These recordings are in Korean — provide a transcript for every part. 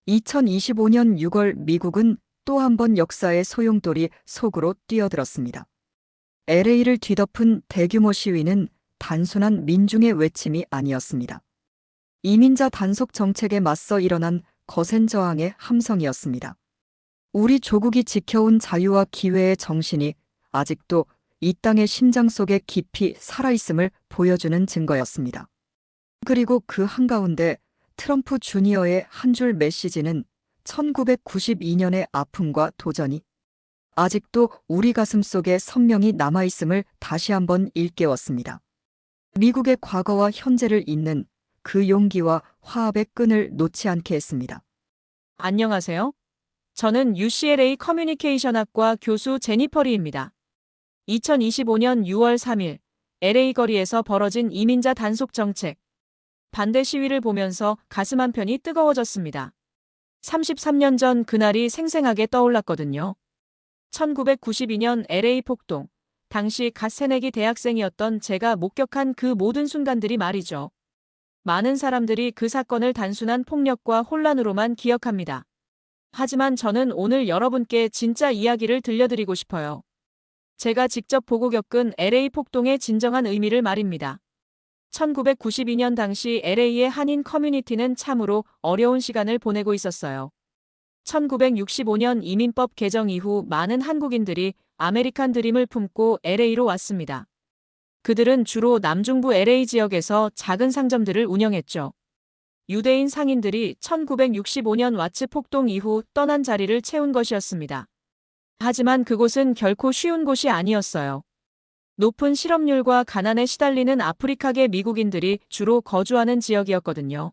2025년 6월 미국은 또 한 번 역사의 소용돌이 속으로 뛰어들었습니다. LA를 뒤덮은 대규모 시위는 단순한 민중의 외침이 아니었습니다. 이민자 단속 정책에 맞서 일어난 거센 저항의 함성이었습니다. 우리 조국이 지켜온 자유와 기회의 정신이 아직도 이 땅의 심장 속에 깊이 살아있음을 보여주는 증거였습니다. 그리고 그 한가운데 트럼프 주니어의 한 줄 메시지는 1992년의 아픔과 도전이 아직도 우리 가슴 속에 선명히 남아있음을 다시 한번 일깨웠습니다. 미국의 과거와 현재를 잇는 그 용기와 화합의 끈을 놓지 않게 했습니다. 안녕하세요. 저는 UCLA 커뮤니케이션학과 교수 제니퍼 리입니다. 2025년 6월 3일 LA 거리에서 벌어진 이민자 단속 정책 반대 시위를 보면서 가슴 한편이 뜨거워졌습니다. 33년 전 그날이 생생하게 떠올랐거든요. 1992년 LA 폭동, 당시 갓 새내기 대학생이었던 제가 목격한 그 모든 순간들이 말이죠. 많은 사람들이 그 사건을 단순한 폭력과 혼란으로만 기억합니다. 하지만 저는 오늘 여러분께 진짜 이야기를 들려드리고 싶어요. 제가 직접 보고 겪은 LA 폭동의 진정한 의미를 말입니다. 1992년 당시 LA의 한인 커뮤니티는 참으로 어려운 시간을 보내고 있었어요. 1965년 이민법 개정 이후 많은 한국인들이 아메리칸 드림을 품고 LA로 왔습니다. 그들은 주로 남중부 LA 지역에서 작은 상점들을 운영했죠. 유대인 상인들이 1965년 와츠 폭동 이후 떠난 자리를 채운 것이었습니다. 하지만 그곳은 결코 쉬운 곳이 아니었어요. 높은 실업률과 가난에 시달리는 아프리카계 미국인들이 주로 거주하는 지역이었거든요.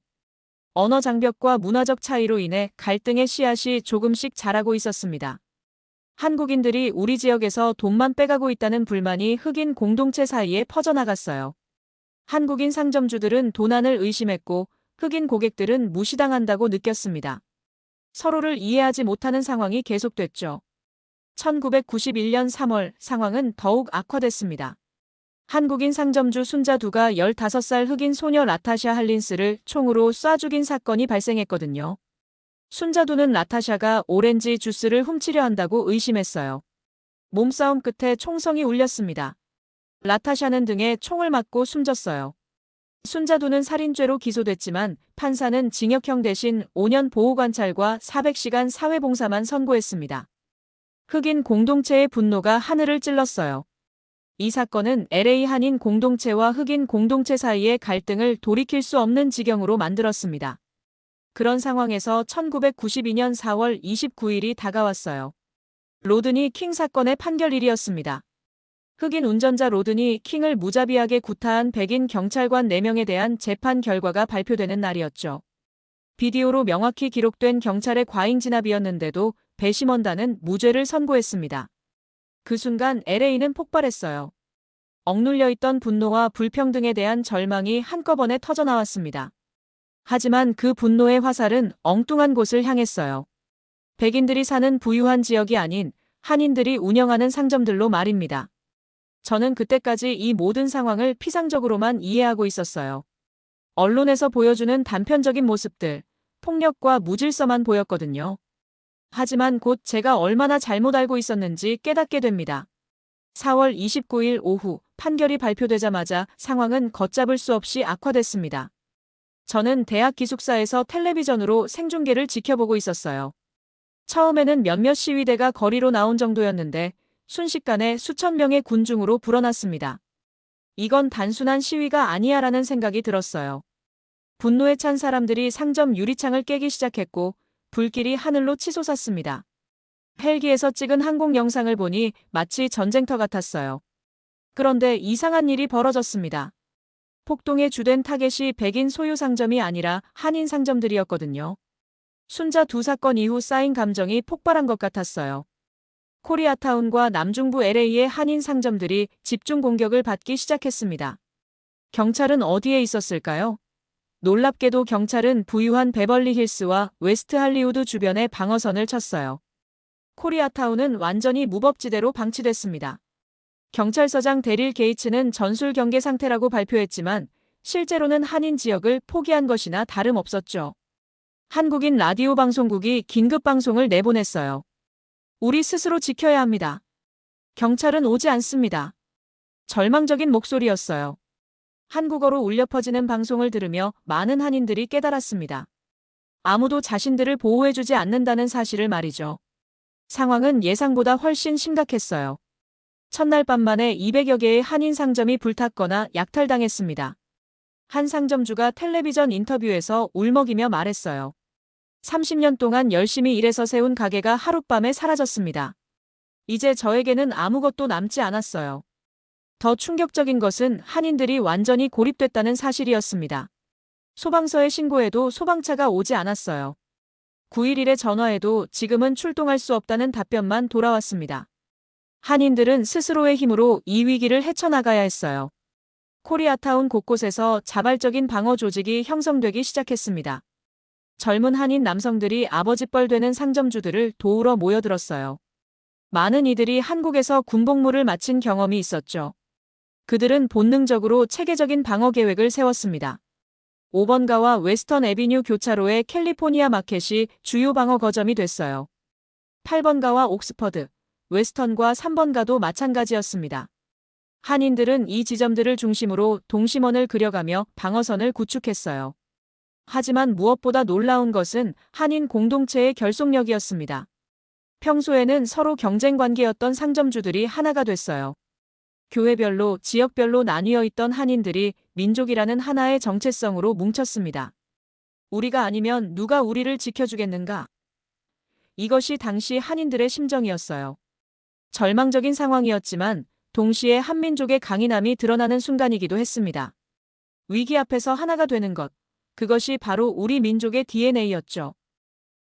언어 장벽과 문화적 차이로 인해 갈등의 씨앗이 조금씩 자라고 있었습니다. 한국인들이 우리 지역에서 돈만 빼가고 있다는 불만이 흑인 공동체 사이에 퍼져나갔어요. 한국인 상점주들은 도난을 의심했고 흑인 고객들은 무시당한다고 느꼈습니다. 서로를 이해하지 못하는 상황이 계속됐죠. 1991년 3월 상황은 더욱 악화됐습니다. 한국인 상점주 순자두가 15살 흑인 소녀 라타샤 할린스를 총으로 쏴 죽인 사건이 발생했거든요. 순자두는 라타샤가 오렌지 주스를 훔치려 한다고 의심했어요. 몸싸움 끝에 총성이 울렸습니다. 라타샤는 등에 총을 맞고 숨졌어요. 순자두는 살인죄로 기소됐지만 판사는 징역형 대신 5년 보호관찰과 400시간 사회봉사만 선고했습니다. 흑인 공동체의 분노가 하늘을 찔렀어요. 이 사건은 LA 한인 공동체와 흑인 공동체 사이의 갈등을 돌이킬 수 없는 지경으로 만들었습니다. 그런 상황에서 1992년 4월 29일이 다가왔어요. 로드니 킹 사건의 판결일이었습니다. 흑인 운전자 로드니 킹을 무자비하게 구타한 백인 경찰관 4명에 대한 재판 결과가 발표되는 날이었죠. 비디오로 명확히 기록된 경찰의 과잉 진압이었는데도 배심원단은 무죄를 선고했습니다. 그 순간 LA는 폭발했어요. 억눌려 있던 분노와 불평등에 대한 절망이 한꺼번에 터져나왔습니다. 하지만 그 분노의 화살은 엉뚱한 곳을 향했어요. 백인들이 사는 부유한 지역이 아닌 한인들이 운영하는 상점들로 말입니다. 저는 그때까지 이 모든 상황을 피상적으로만 이해하고 있었어요. 언론에서 보여주는 단편적인 모습들, 폭력과 무질서만 보였거든요. 하지만 곧 제가 얼마나 잘못 알고 있었는지 깨닫게 됩니다. 4월 29일 오후 판결이 발표되자마자 상황은 걷잡을 수 없이 악화됐습니다. 저는 대학 기숙사에서 텔레비전으로 생중계를 지켜보고 있었어요. 처음에는 몇몇 시위대가 거리로 나온 정도였는데 순식간에 수천 명의 군중으로 불어났습니다. 이건 단순한 시위가 아니야라는 생각이 들었어요. 분노에 찬 사람들이 상점 유리창을 깨기 시작했고 불길이 하늘로 치솟았습니다. 헬기에서 찍은 항공 영상을 보니 마치 전쟁터 같았어요. 그런데 이상한 일이 벌어졌습니다. 폭동의 주된 타겟이 백인 소유 상점이 아니라 한인 상점들이었거든요. 순자두 사건 이후 쌓인 감정이 폭발한 것 같았어요. 코리아타운과 남중부 LA의 한인 상점들이 집중 공격을 받기 시작했습니다. 경찰은 어디에 있었을까요? 놀랍게도 경찰은 부유한 베벌리 힐스와 웨스트 할리우드 주변에 방어선을 쳤어요. 코리아타운은 완전히 무법지대로 방치됐습니다. 경찰서장 데릴 게이츠는 전술 경계 상태라고 발표했지만 실제로는 한인 지역을 포기한 것이나 다름없었죠. 한국인 라디오 방송국이 긴급 방송을 내보냈어요. 우리 스스로 지켜야 합니다. 경찰은 오지 않습니다. 절망적인 목소리였어요. 한국어로 울려 퍼지는 방송을 들으며 많은 한인들이 깨달았습니다. 아무도 자신들을 보호해주지 않는다는 사실을 말이죠. 상황은 예상보다 훨씬 심각했어요. 첫날 밤만에 200여 개의 한인 상점이 불탔거나 약탈당했습니다. 한 상점주가 텔레비전 인터뷰에서 울먹이며 말했어요. 30년 동안 열심히 일해서 세운 가게가 하룻밤에 사라졌습니다. 이제 저에게는 아무것도 남지 않았어요. 더 충격적인 것은 한인들이 완전히 고립됐다는 사실이었습니다. 소방서에 신고해도 소방차가 오지 않았어요. 911에 전화해도 지금은 출동할 수 없다는 답변만 돌아왔습니다. 한인들은 스스로의 힘으로 이 위기를 헤쳐나가야 했어요. 코리아타운 곳곳에서 자발적인 방어 조직이 형성되기 시작했습니다. 젊은 한인 남성들이 아버지뻘 되는 상점주들을 도우러 모여들었어요. 많은 이들이 한국에서 군복무를 마친 경험이 있었죠. 그들은 본능적으로 체계적인 방어 계획을 세웠습니다. 5번가와 웨스턴 애비뉴 교차로의 캘리포니아 마켓이 주요 방어 거점이 됐어요. 8번가와 옥스퍼드, 웨스턴과 3번가도 마찬가지였습니다. 한인들은 이 지점들을 중심으로 동심원을 그려가며 방어선을 구축했어요. 하지만 무엇보다 놀라운 것은 한인 공동체의 결속력이었습니다. 평소에는 서로 경쟁 관계였던 상점주들이 하나가 됐어요. 교회별로, 지역별로 나뉘어 있던 한인들이 민족이라는 하나의 정체성으로 뭉쳤습니다. 우리가 아니면 누가 우리를 지켜주겠는가? 이것이 당시 한인들의 심정이었어요. 절망적인 상황이었지만 동시에 한민족의 강인함이 드러나는 순간이기도 했습니다. 위기 앞에서 하나가 되는 것, 그것이 바로 우리 민족의 DNA였죠.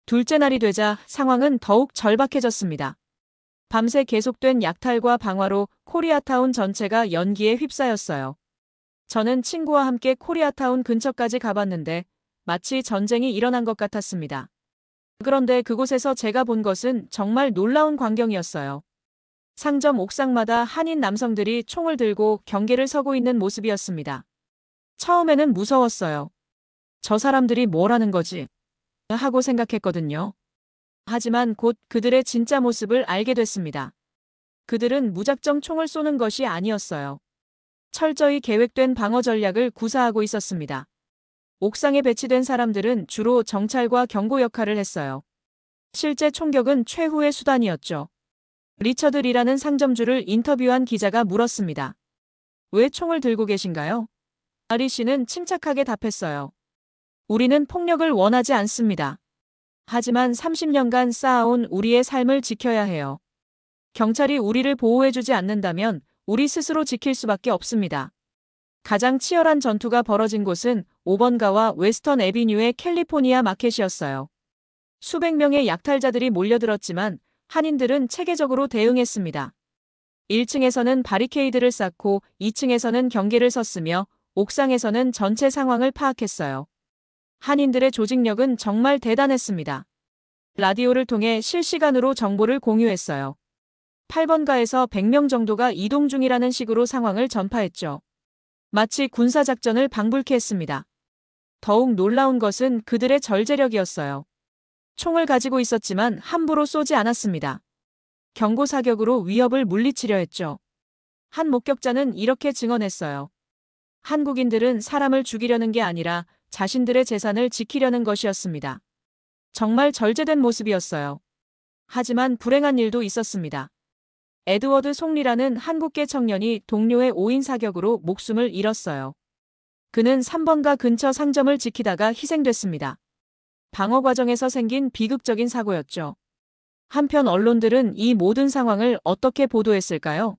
둘째 날이 되자 상황은 더욱 절박해졌습니다. 밤새 계속된 약탈과 방화로 코리아타운 전체가 연기에 휩싸였어요. 저는 친구와 함께 코리아타운 근처까지 가봤는데 마치 전쟁이 일어난 것 같았습니다. 그런데 그곳에서 제가 본 것은 정말 놀라운 광경이었어요. 상점 옥상마다 한인 남성들이 총을 들고 경계를 서고 있는 모습이었습니다. 처음에는 무서웠어요. 저 사람들이 뭘 하는 거지? 하고 생각했거든요. 하지만 곧 그들의 진짜 모습을 알게 됐습니다. 그들은 무작정 총을 쏘는 것이 아니었어요. 철저히 계획된 방어 전략을 구사하고 있었습니다. 옥상에 배치된 사람들은 주로 정찰과 경고 역할을 했어요. 실제 총격은 최후의 수단이었죠. 리처드 리라는 상점주를 인터뷰한 기자가 물었습니다. 왜 총을 들고 계신가요? 리 씨는 침착하게 답했어요. 우리는 폭력을 원하지 않습니다. 하지만 30년간 쌓아온 우리의 삶을 지켜야 해요. 경찰이 우리를 보호해주지 않는다면 우리 스스로 지킬 수밖에 없습니다. 가장 치열한 전투가 벌어진 곳은 5번가와 웨스턴 애비뉴의 캘리포니아 마켓이었어요. 수백 명의 약탈자들이 몰려들었지만 한인들은 체계적으로 대응했습니다. 1층에서는 바리케이드를 쌓고 2층에서는 경계를 섰으며 옥상에서는 전체 상황을 파악했어요. 한인들의 조직력은 정말 대단했습니다. 라디오를 통해 실시간으로 정보를 공유했어요. 8번가에서 100명 정도가 이동 중이라는 식으로 상황을 전파했죠. 마치 군사작전을 방불케 했습니다. 더욱 놀라운 것은 그들의 절제력이었어요. 총을 가지고 있었지만 함부로 쏘지 않았습니다. 경고 사격으로 위협을 물리치려 했죠. 한 목격자는 이렇게 증언했어요. 한국인들은 사람을 죽이려는 게 아니라 자신들의 재산을 지키려는 것이었습니다. 정말 절제된 모습이었어요. 하지만 불행한 일도 있었습니다. 에드워드 송리라는 한국계 청년이 동료의 5인 사격으로 목숨을 잃었어요. 그는 3번가 근처 상점을 지키다가 희생됐습니다. 방어 과정에서 생긴 비극적인 사고였죠. 한편 언론들은 이 모든 상황을 어떻게 보도했을까요?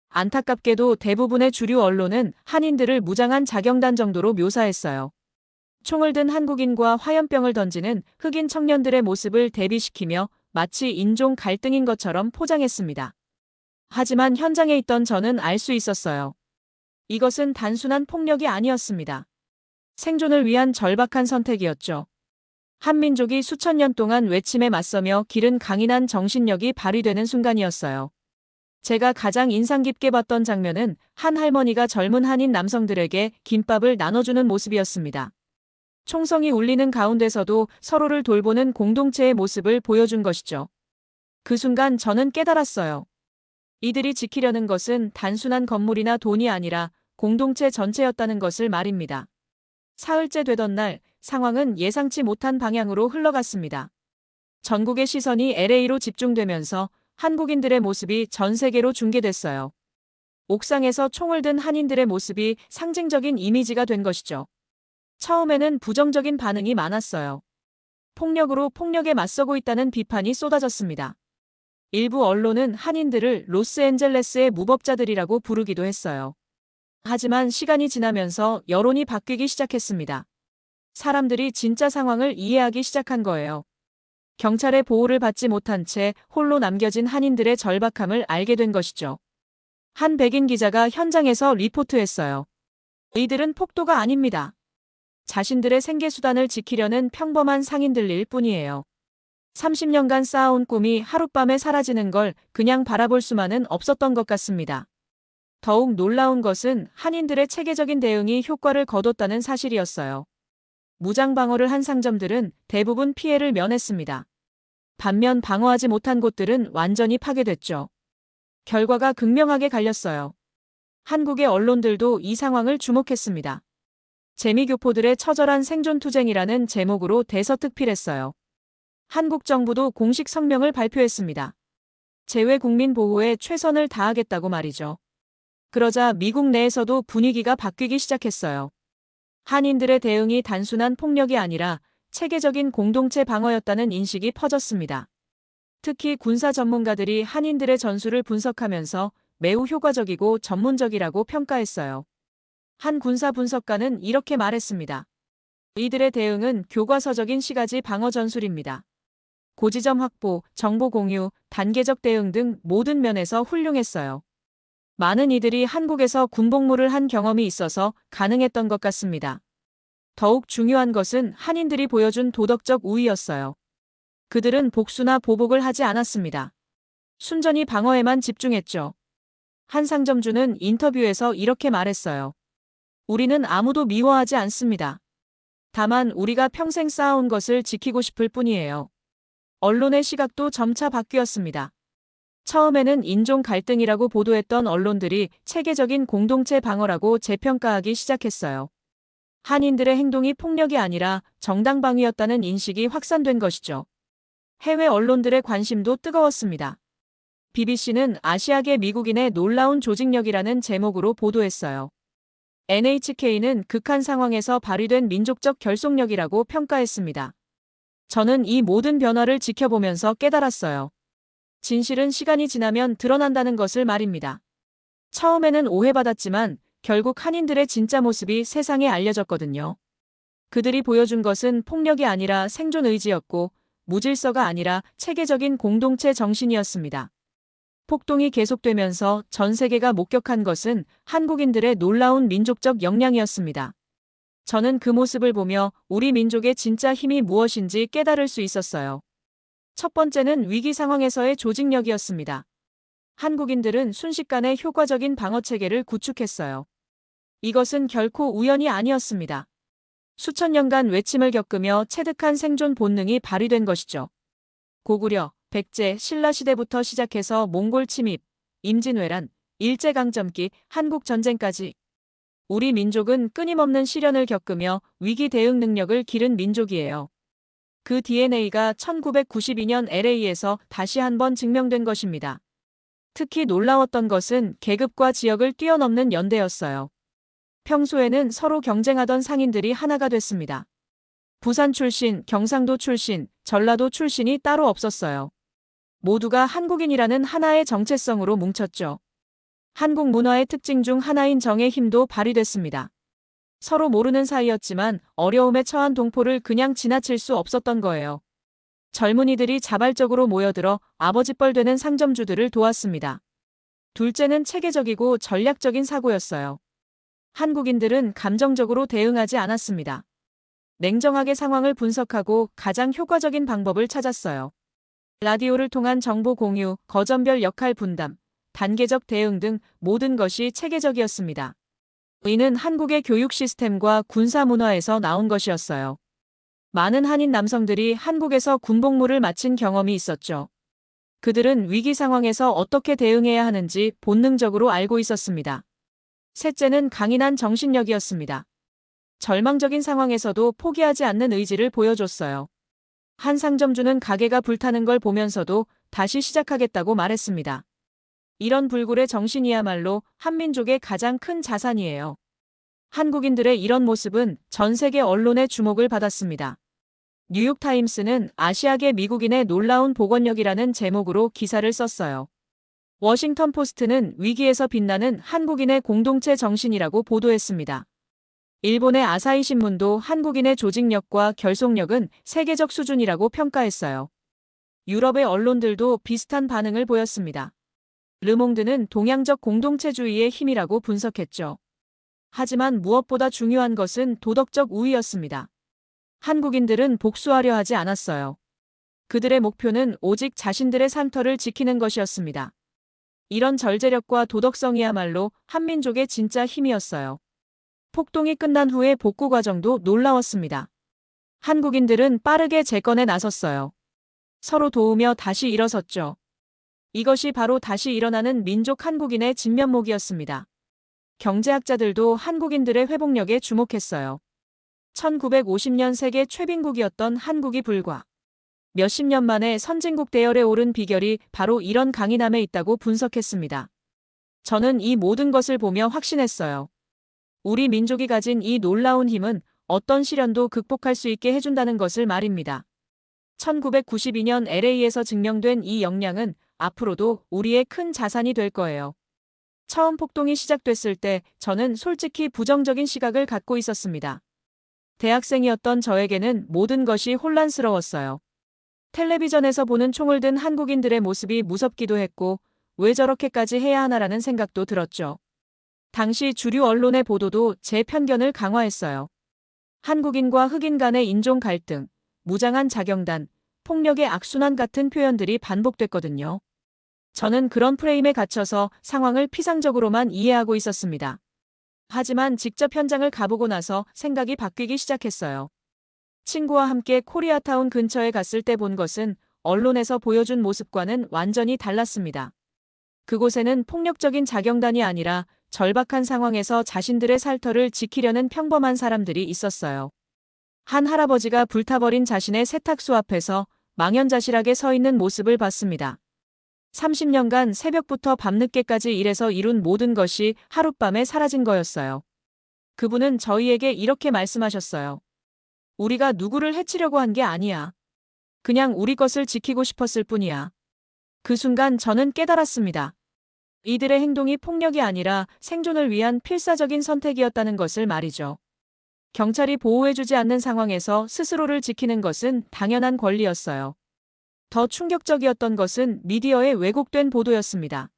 안타깝게도 대부분의 주류 언론은 한인들을 무장한 자경단 정도로 묘사했어요. 총을 든 한국인과 화염병을 던지는 흑인 청년들의 모습을 대비시키며 마치 인종 갈등인 것처럼 포장했습니다. 하지만 현장에 있던 저는 알 수 있었어요. 이것은 단순한 폭력이 아니었습니다. 생존을 위한 절박한 선택이었죠. 한민족이 수천 년 동안 외침에 맞서며 기른 강인한 정신력이 발휘되는 순간이었어요. 제가 가장 인상 깊게 봤던 장면은 한 할머니가 젊은 한인 남성들에게 김밥을 나눠주는 모습이었습니다. 총성이 울리는 가운데서도 서로를 돌보는 공동체의 모습을 보여준 것이죠. 그 순간 저는 깨달았어요. 이들이 지키려는 것은 단순한 건물이나 돈이 아니라 공동체 전체였다는 것을 말입니다. 사흘째 되던 날, 상황은 예상치 못한 방향으로 흘러갔습니다. 전국의 시선이 LA로 집중되면서 한국인들의 모습이 전 세계로 중계됐어요. 옥상에서 총을 든 한인들의 모습이 상징적인 이미지가 된 것이죠. 처음에는 부정적인 반응이 많았어요. 폭력으로 폭력에 맞서고 있다는 비판이 쏟아졌습니다. 일부 언론은 한인들을 로스앤젤레스의 무법자들이라고 부르기도 했어요. 하지만 시간이 지나면서 여론이 바뀌기 시작했습니다. 사람들이 진짜 상황을 이해하기 시작한 거예요. 경찰의 보호를 받지 못한 채 홀로 남겨진 한인들의 절박함을 알게 된 것이죠. 한 백인 기자가 현장에서 리포트했어요. 이들은 폭도가 아닙니다. 자신들의 생계수단을 지키려는 평범한 상인들일 뿐이에요. 30년간 쌓아온 꿈이 하룻밤에 사라지는 걸 그냥 바라볼 수만은 없었던 것 같습니다. 더욱 놀라운 것은 한인들의 체계적인 대응이 효과를 거뒀다는 사실이었어요. 무장 방어를 한 상점들은 대부분 피해를 면했습니다. 반면 방어하지 못한 곳들은 완전히 파괴됐죠. 결과가 극명하게 갈렸어요. 한국의 언론들도 이 상황을 주목했습니다. 재미교포들의 처절한 생존투쟁이라는 제목으로 대서특필했어요. 한국 정부도 공식 성명을 발표했습니다. 재외 국민 보호에 최선을 다하겠다고 말이죠. 그러자 미국 내에서도 분위기가 바뀌기 시작했어요. 한인들의 대응이 단순한 폭력이 아니라 체계적인 공동체 방어였다는 인식이 퍼졌습니다. 특히 군사 전문가들이 한인들의 전술을 분석하면서 매우 효과적이고 전문적이라고 평가했어요. 한 군사 분석가는 이렇게 말했습니다. 이들의 대응은 교과서적인 시가지 방어 전술입니다. 고지점 확보, 정보 공유, 단계적 대응 등 모든 면에서 훌륭했어요. 많은 이들이 한국에서 군복무를 한 경험이 있어서 가능했던 것 같습니다. 더욱 중요한 것은 한인들이 보여준 도덕적 우위였어요. 그들은 복수나 보복을 하지 않았습니다. 순전히 방어에만 집중했죠. 한 상점주는 인터뷰에서 이렇게 말했어요. 우리는 아무도 미워하지 않습니다. 다만 우리가 평생 쌓아온 것을 지키고 싶을 뿐이에요. 언론의 시각도 점차 바뀌었습니다. 처음에는 인종 갈등이라고 보도했던 언론들이 체계적인 공동체 방어라고 재평가하기 시작했어요. 한인들의 행동이 폭력이 아니라 정당방위였다는 인식이 확산된 것이죠. 해외 언론들의 관심도 뜨거웠습니다. BBC는 아시아계 미국인의 놀라운 조직력이라는 제목으로 보도했어요. NHK는 극한 상황에서 발휘된 민족적 결속력이라고 평가했습니다. 저는 이 모든 변화를 지켜보면서 깨달았어요. 진실은 시간이 지나면 드러난다는 것을 말입니다. 처음에는 오해받았지만 결국 한인들의 진짜 모습이 세상에 알려졌거든요. 그들이 보여준 것은 폭력이 아니라 생존 의지였고 무질서가 아니라 체계적인 공동체 정신이었습니다. 폭동이 계속되면서 전 세계가 목격한 것은 한국인들의 놀라운 민족적 역량이었습니다. 저는 그 모습을 보며 우리 민족의 진짜 힘이 무엇인지 깨달을 수 있었어요. 첫 번째는 위기 상황에서의 조직력이었습니다. 한국인들은 순식간에 효과적인 방어체계를 구축했어요. 이것은 결코 우연이 아니었습니다. 수천 년간 외침을 겪으며 체득한 생존 본능이 발휘된 것이죠. 고구려, 백제, 신라시대부터 시작해서 몽골 침입, 임진왜란, 일제강점기, 한국전쟁까지 우리 민족은 끊임없는 시련을 겪으며 위기 대응 능력을 기른 민족이에요. 그 DNA가 1992년 LA에서 다시 한번 증명된 것입니다. 특히 놀라웠던 것은 계급과 지역을 뛰어넘는 연대였어요. 평소에는 서로 경쟁하던 상인들이 하나가 됐습니다. 부산 출신, 경상도 출신, 전라도 출신이 따로 없었어요. 모두가 한국인이라는 하나의 정체성으로 뭉쳤죠. 한국 문화의 특징 중 하나인 정의 힘도 발휘됐습니다. 서로 모르는 사이였지만 어려움에 처한 동포를 그냥 지나칠 수 없었던 거예요. 젊은이들이 자발적으로 모여들어 아버지뻘 되는 상점주들을 도왔습니다. 둘째는 체계적이고 전략적인 사고였어요. 한국인들은 감정적으로 대응하지 않았습니다. 냉정하게 상황을 분석하고 가장 효과적인 방법을 찾았어요. 라디오를 통한 정보 공유, 거점별 역할 분담, 단계적 대응 등 모든 것이 체계적이었습니다. 이는 한국의 교육 시스템과 군사 문화에서 나온 것이었어요. 많은 한인 남성들이 한국에서 군복무를 마친 경험이 있었죠. 그들은 위기 상황에서 어떻게 대응해야 하는지 본능적으로 알고 있었습니다. 셋째는 강인한 정신력이었습니다. 절망적인 상황에서도 포기하지 않는 의지를 보여줬어요. 한 상점주는 가게가 불타는 걸 보면서도 다시 시작하겠다고 말했습니다. 이런 불굴의 정신이야말로 한민족의 가장 큰 자산이에요. 한국인들의 이런 모습은 전 세계 언론의 주목을 받았습니다. 뉴욕타임스는 아시아계 미국인의 놀라운 복원력이라는 제목으로 기사를 썼어요. 워싱턴 포스트는 위기에서 빛나는 한국인의 공동체 정신이라고 보도했습니다. 일본의 아사히 신문도 한국인의 조직력과 결속력은 세계적 수준이라고 평가했어요. 유럽의 언론들도 비슷한 반응을 보였습니다. 르몽드는 동양적 공동체주의의 힘이라고 분석했죠. 하지만 무엇보다 중요한 것은 도덕적 우위였습니다. 한국인들은 복수하려 하지 않았어요. 그들의 목표는 오직 자신들의 산터를 지키는 것이었습니다. 이런 절제력과 도덕성이야말로 한민족의 진짜 힘이었어요. 폭동이 끝난 후의 복구 과정도 놀라웠습니다. 한국인들은 빠르게 재건에 나섰어요. 서로 도우며 다시 일어섰죠. 이것이 바로 다시 일어나는 민족 한국인의 진면목이었습니다. 경제학자들도 한국인들의 회복력에 주목했어요. 1950년 세계 최빈국이었던 한국이 불과 몇십 년 만에 선진국 대열에 오른 비결이 바로 이런 강인함에 있다고 분석했습니다. 저는 이 모든 것을 보며 확신했어요. 우리 민족이 가진 이 놀라운 힘은 어떤 시련도 극복할 수 있게 해준다는 것을 말입니다. 1992년 LA에서 증명된 이 역량은 앞으로도 우리의 큰 자산이 될 거예요. 처음 폭동이 시작됐을 때 저는 솔직히 부정적인 시각을 갖고 있었습니다. 대학생이었던 저에게는 모든 것이 혼란스러웠어요. 텔레비전에서 보는 총을 든 한국인들의 모습이 무섭기도 했고 왜 저렇게까지 해야 하나라는 생각도 들었죠. 당시 주류 언론의 보도도 제 편견을 강화했어요. 한국인과 흑인 간의 인종 갈등, 무장한 자경단, 폭력의 악순환 같은 표현들이 반복됐거든요. 저는 그런 프레임에 갇혀서 상황을 피상적으로만 이해하고 있었습니다. 하지만 직접 현장을 가보고 나서 생각이 바뀌기 시작했어요. 친구와 함께 코리아타운 근처에 갔을 때 본 것은 언론에서 보여준 모습과는 완전히 달랐습니다. 그곳에는 폭력적인 자경단이 아니라 절박한 상황에서 자신들의 살터를 지키려는 평범한 사람들이 있었어요. 한 할아버지가 불타버린 자신의 세탁소 앞에서 망연자실하게 서 있는 모습을 봤습니다. 30년간 새벽부터 밤늦게까지 일해서 이룬 모든 것이 하룻밤에 사라진 거였어요. 그분은 저희에게 이렇게 말씀하셨어요. 우리가 누구를 해치려고 한 게 아니야. 그냥 우리 것을 지키고 싶었을 뿐이야. 그 순간 저는 깨달았습니다. 이들의 행동이 폭력이 아니라 생존을 위한 필사적인 선택이었다는 것을 말이죠. 경찰이 보호해주지 않는 상황에서 스스로를 지키는 것은 당연한 권리였어요. 더 충격적이었던 것은 미디어의 왜곡된 보도였습니다.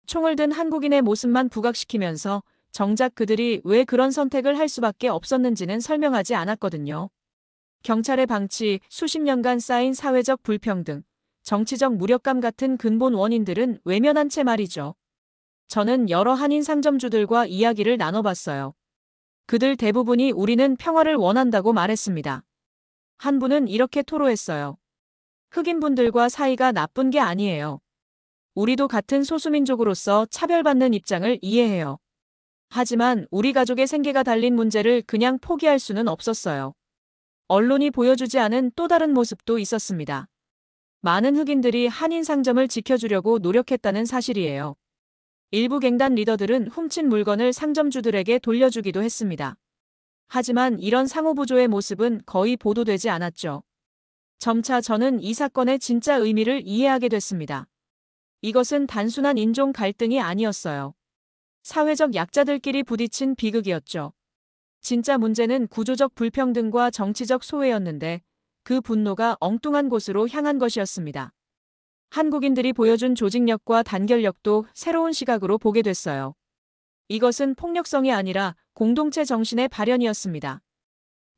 총을 든 한국인의 모습만 부각시키면서 정작 그들이 왜 그런 선택을 할 수밖에 없었는지는 설명하지 않았거든요. 경찰의 방치, 수십 년간 쌓인 사회적 불평등, 정치적 무력감 같은 근본 원인들은 외면한 채 말이죠. 저는 여러 한인 상점주들과 이야기를 나눠봤어요. 그들 대부분이 우리는 평화를 원한다고 말했습니다. 한 분은 이렇게 토로했어요. 흑인분들과 사이가 나쁜 게 아니에요. 우리도 같은 소수민족으로서 차별받는 입장을 이해해요. 하지만 우리 가족의 생계가 달린 문제를 그냥 포기할 수는 없었어요. 언론이 보여주지 않은 또 다른 모습도 있었습니다. 많은 흑인들이 한인 상점을 지켜주려고 노력했다는 사실이에요. 일부 갱단 리더들은 훔친 물건을 상점주들에게 돌려주기도 했습니다. 하지만 이런 상호부조의 모습은 거의 보도되지 않았죠. 점차 저는 이 사건의 진짜 의미를 이해하게 됐습니다. 이것은 단순한 인종 갈등이 아니었어요. 사회적 약자들끼리 부딪힌 비극이었죠. 진짜 문제는 구조적 불평등과 정치적 소외였는데 그 분노가 엉뚱한 곳으로 향한 것이었습니다. 한국인들이 보여준 조직력과 단결력도 새로운 시각으로 보게 됐어요. 이것은 폭력성이 아니라 공동체 정신의 발현이었습니다.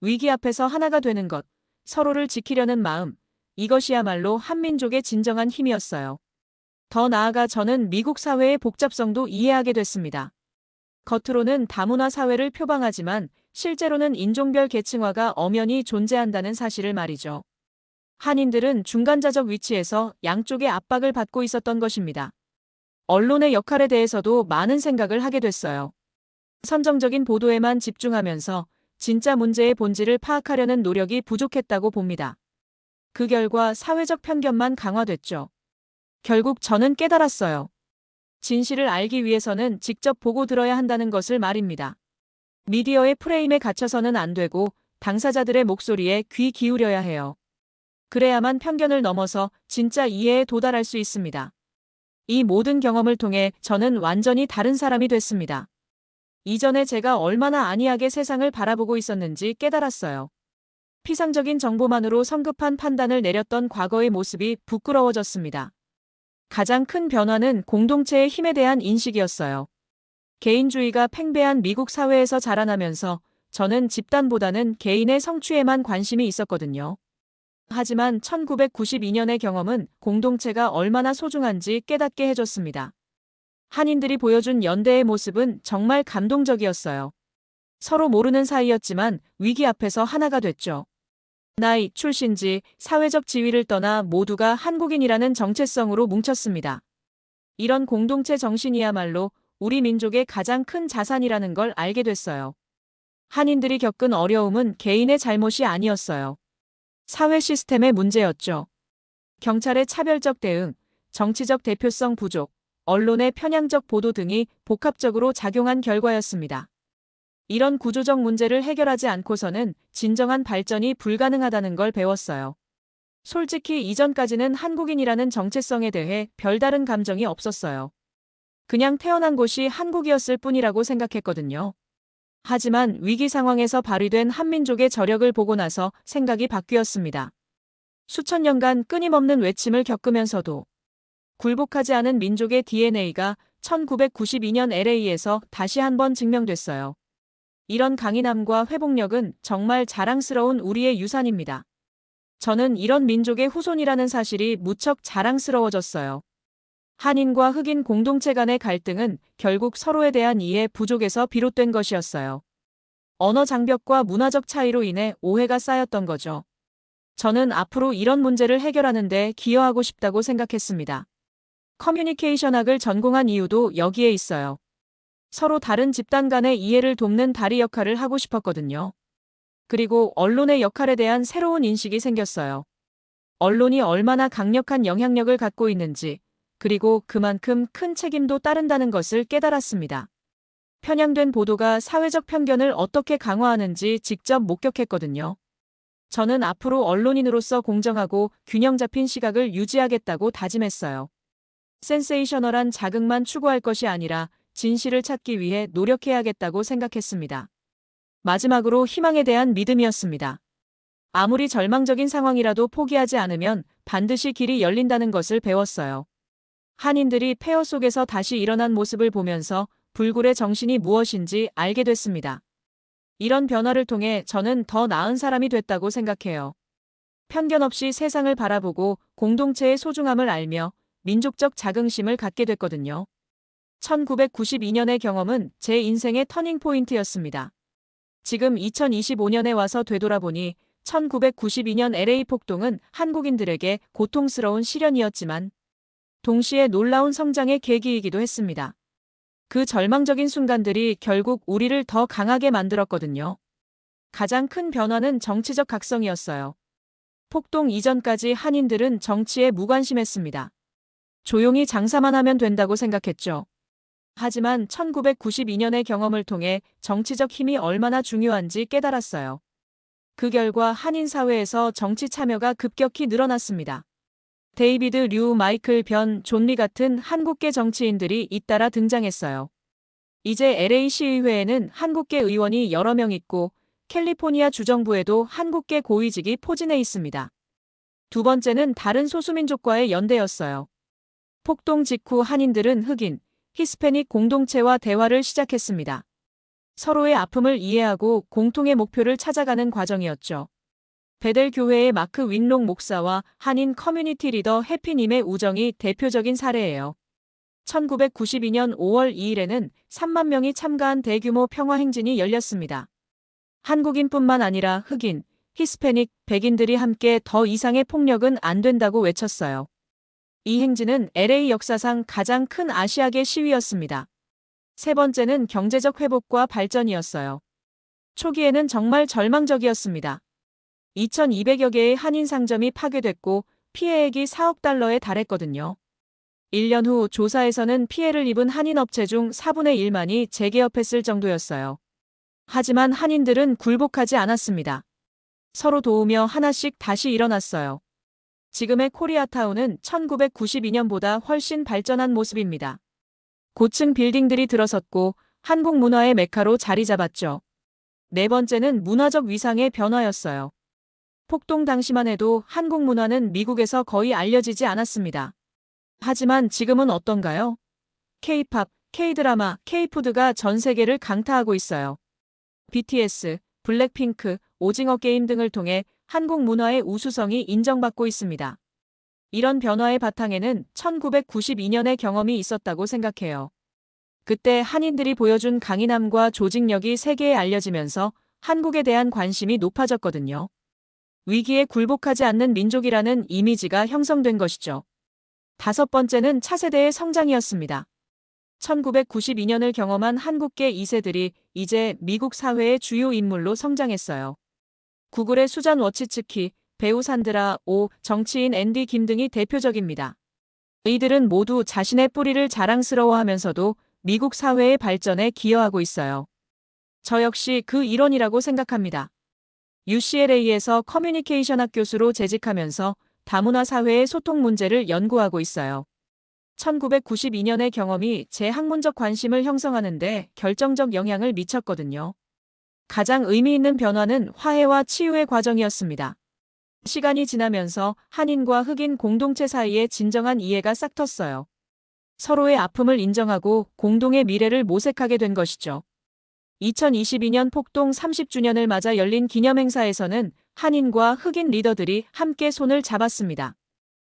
위기 앞에서 하나가 되는 것, 서로를 지키려는 마음, 이것이야말로 한민족의 진정한 힘이었어요. 더 나아가 저는 미국 사회의 복잡성도 이해하게 됐습니다. 겉으로는 다문화 사회를 표방하지만 실제로는 인종별 계층화가 엄연히 존재한다는 사실을 말이죠. 한인들은 중간자적 위치에서 양쪽의 압박을 받고 있었던 것입니다. 언론의 역할에 대해서도 많은 생각을 하게 됐어요. 선정적인 보도에만 집중하면서 진짜 문제의 본질을 파악하려는 노력이 부족했다고 봅니다. 그 결과 사회적 편견만 강화됐죠. 결국 저는 깨달았어요. 진실을 알기 위해서는 직접 보고 들어야 한다는 것을 말입니다. 미디어의 프레임에 갇혀서는 안 되고 당사자들의 목소리에 귀 기울여야 해요. 그래야만 편견을 넘어서 진짜 이해에 도달할 수 있습니다. 이 모든 경험을 통해 저는 완전히 다른 사람이 됐습니다. 이전에 제가 얼마나 안이하게 세상을 바라보고 있었는지 깨달았어요. 피상적인 정보만으로 성급한 판단을 내렸던 과거의 모습이 부끄러워졌습니다. 가장 큰 변화는 공동체의 힘에 대한 인식이었어요. 개인주의가 팽배한 미국 사회에서 자라나면서 저는 집단보다는 개인의 성취에만 관심이 있었거든요. 하지만 1992년의 경험은 공동체가 얼마나 소중한지 깨닫게 해줬습니다. 한인들이 보여준 연대의 모습은 정말 감동적이었어요. 서로 모르는 사이였지만 위기 앞에서 하나가 됐죠. 나이, 출신지, 사회적 지위를 떠나 모두가 한국인이라는 정체성으로 뭉쳤습니다. 이런 공동체 정신이야말로 우리 민족의 가장 큰 자산이라는 걸 알게 됐어요. 한인들이 겪은 어려움은 개인의 잘못이 아니었어요. 사회 시스템의 문제였죠. 경찰의 차별적 대응, 정치적 대표성 부족, 언론의 편향적 보도 등이 복합적으로 작용한 결과였습니다. 이런 구조적 문제를 해결하지 않고서는 진정한 발전이 불가능하다는 걸 배웠어요. 솔직히 이전까지는 한국인이라는 정체성에 대해 별다른 감정이 없었어요. 그냥 태어난 곳이 한국이었을 뿐이라고 생각했거든요. 하지만 위기 상황에서 발휘된 한민족의 저력을 보고 나서 생각이 바뀌었습니다. 수천 년간 끊임없는 외침을 겪으면서도 굴복하지 않은 민족의 DNA가 1992년 LA에서 다시 한번 증명됐어요. 이런 강인함과 회복력은 정말 자랑스러운 우리의 유산입니다. 저는 이런 민족의 후손이라는 사실이 무척 자랑스러워졌어요. 한인과 흑인 공동체 간의 갈등은 결국 서로에 대한 이해 부족에서 비롯된 것이었어요. 언어 장벽과 문화적 차이로 인해 오해가 쌓였던 거죠. 저는 앞으로 이런 문제를 해결하는 데 기여하고 싶다고 생각했습니다. 커뮤니케이션학을 전공한 이유도 여기에 있어요. 서로 다른 집단 간의 이해를 돕는 다리 역할을 하고 싶었거든요. 그리고 언론의 역할에 대한 새로운 인식이 생겼어요. 언론이 얼마나 강력한 영향력을 갖고 있는지, 그리고 그만큼 큰 책임도 따른다는 것을 깨달았습니다. 편향된 보도가 사회적 편견을 어떻게 강화하는지 직접 목격했거든요. 저는 앞으로 언론인으로서 공정하고 균형 잡힌 시각을 유지하겠다고 다짐했어요. 센세이셔널한 자극만 추구할 것이 아니라 진실을 찾기 위해 노력해야겠다고 생각했습니다. 마지막으로 희망에 대한 믿음이었습니다. 아무리 절망적인 상황이라도 포기하지 않으면 반드시 길이 열린다는 것을 배웠어요. 한인들이 폐허 속에서 다시 일어난 모습을 보면서 불굴의 정신이 무엇인지 알게 됐습니다. 이런 변화를 통해 저는 더 나은 사람이 됐다고 생각해요. 편견 없이 세상을 바라보고 공동체의 소중함을 알며 민족적 자긍심을 갖게 됐거든요. 1992년의 경험은 제 인생의 터닝포인트였습니다. 지금 2025년에 와서 되돌아보니 1992년 LA 폭동은 한국인들에게 고통스러운 시련이었지만 동시에 놀라운 성장의 계기이기도 했습니다. 그 절망적인 순간들이 결국 우리를 더 강하게 만들었거든요. 가장 큰 변화는 정치적 각성이었어요. 폭동 이전까지 한인들은 정치에 무관심했습니다. 조용히 장사만 하면 된다고 생각했죠. 하지만 1992년의 경험을 통해 정치적 힘이 얼마나 중요한지 깨달았어요. 그 결과 한인 사회에서 정치 참여가 급격히 늘어났습니다. 데이비드 류, 마이클 변, 존 리 같은 한국계 정치인들이 잇따라 등장했어요. 이제 LA 시의회에는 한국계 의원이 여러 명 있고 캘리포니아 주정부에도 한국계 고위직이 포진해 있습니다. 두 번째는 다른 소수민족과의 연대였어요. 폭동 직후 한인들은 흑인, 히스패닉 공동체와 대화를 시작했습니다. 서로의 아픔을 이해하고 공통의 목표를 찾아가는 과정이었죠. 베델 교회의 마크 윈롱 목사와 한인 커뮤니티 리더 해피님의 우정이 대표적인 사례예요. 1992년 5월 2일에는 3만 명이 참가한 대규모 평화행진이 열렸습니다. 한국인뿐만 아니라 흑인, 히스패닉, 백인들이 함께 더 이상의 폭력은 안 된다고 외쳤어요. 이 행진은 LA 역사상 가장 큰 아시아계 시위였습니다. 세 번째는 경제적 회복과 발전이었어요. 초기에는 정말 절망적이었습니다. 2,200여 개의 한인 상점이 파괴됐고 피해액이 4억 달러에 달했거든요. 1년 후 조사에서는 피해를 입은 한인 업체 중 4분의 1만이 재개업했을 정도였어요. 하지만 한인들은 굴복하지 않았습니다. 서로 도우며 하나씩 다시 일어났어요. 지금의 코리아타운은 1992년보다 훨씬 발전한 모습입니다. 고층 빌딩들이 들어섰고 한국 문화의 메카로 자리 잡았죠. 네 번째는 문화적 위상의 변화였어요. 폭동 당시만 해도 한국 문화는 미국에서 거의 알려지지 않았습니다. 하지만 지금은 어떤가요? K-팝, K-드라마, K-푸드가 전 세계를 강타하고 있어요. BTS, 블랙핑크, 오징어 게임 등을 통해 한국 문화의 우수성이 인정받고 있습니다. 이런 변화의 바탕에는 1992년의 경험이 있었다고 생각해요. 그때 한인들이 보여준 강인함과 조직력이 세계에 알려지면서 한국에 대한 관심이 높아졌거든요. 위기에 굴복하지 않는 민족이라는 이미지가 형성된 것이죠. 다섯 번째는 차세대의 성장이었습니다. 1992년을 경험한 한국계 2세들이 이제 미국 사회의 주요 인물로 성장했어요. 구글의 수잔 워치츠키, 배우 산드라 오, 정치인 앤디 김 등이 대표적입니다. 이들은 모두 자신의 뿌리를 자랑스러워하면서도 미국 사회의 발전에 기여하고 있어요. 저 역시 그 일원이라고 생각합니다. UCLA에서 커뮤니케이션학 교수로 재직하면서 다문화 사회의 소통 문제를 연구하고 있어요. 1992년의 경험이 제 학문적 관심을 형성하는 데 결정적 영향을 미쳤거든요. 가장 의미 있는 변화는 화해와 치유의 과정이었습니다. 시간이 지나면서 한인과 흑인 공동체 사이에 진정한 이해가 싹텄어요. 서로의 아픔을 인정하고 공동의 미래를 모색하게 된 것이죠. 2022년 폭동 30주년을 맞아 열린 기념행사에서는 한인과 흑인 리더들이 함께 손을 잡았습니다.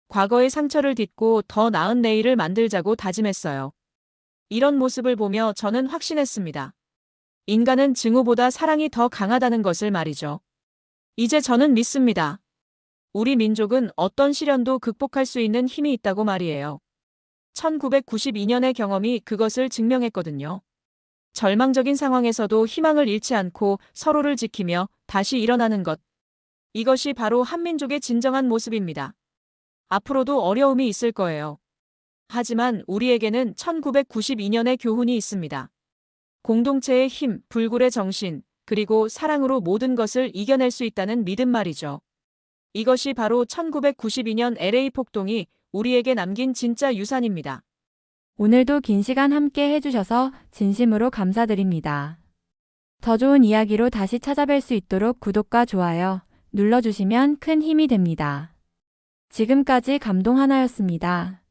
과거의 상처를 딛고 더 나은 내일을 만들자고 다짐했어요. 이런 모습을 보며 저는 확신했습니다. 인간은 증오보다 사랑이 더 강하다는 것을 말이죠. 이제 저는 믿습니다. 우리 민족은 어떤 시련도 극복할 수 있는 힘이 있다고 말이에요. 1992년의 경험이 그것을 증명했거든요. 절망적인 상황에서도 희망을 잃지 않고 서로를 지키며 다시 일어나는 것. 이것이 바로 한민족의 진정한 모습입니다. 앞으로도 어려움이 있을 거예요. 하지만 우리에게는 1992년의 교훈이 있습니다. 공동체의 힘, 불굴의 정신, 그리고 사랑으로 모든 것을 이겨낼 수 있다는 믿음 말이죠. 이것이 바로 1992년 LA 폭동이 우리에게 남긴 진짜 유산입니다. 오늘도 긴 시간 함께 해주셔서 진심으로 감사드립니다. 더 좋은 이야기로 다시 찾아뵐 수 있도록 구독과 좋아요 눌러주시면 큰 힘이 됩니다. 지금까지 감동 하나였습니다.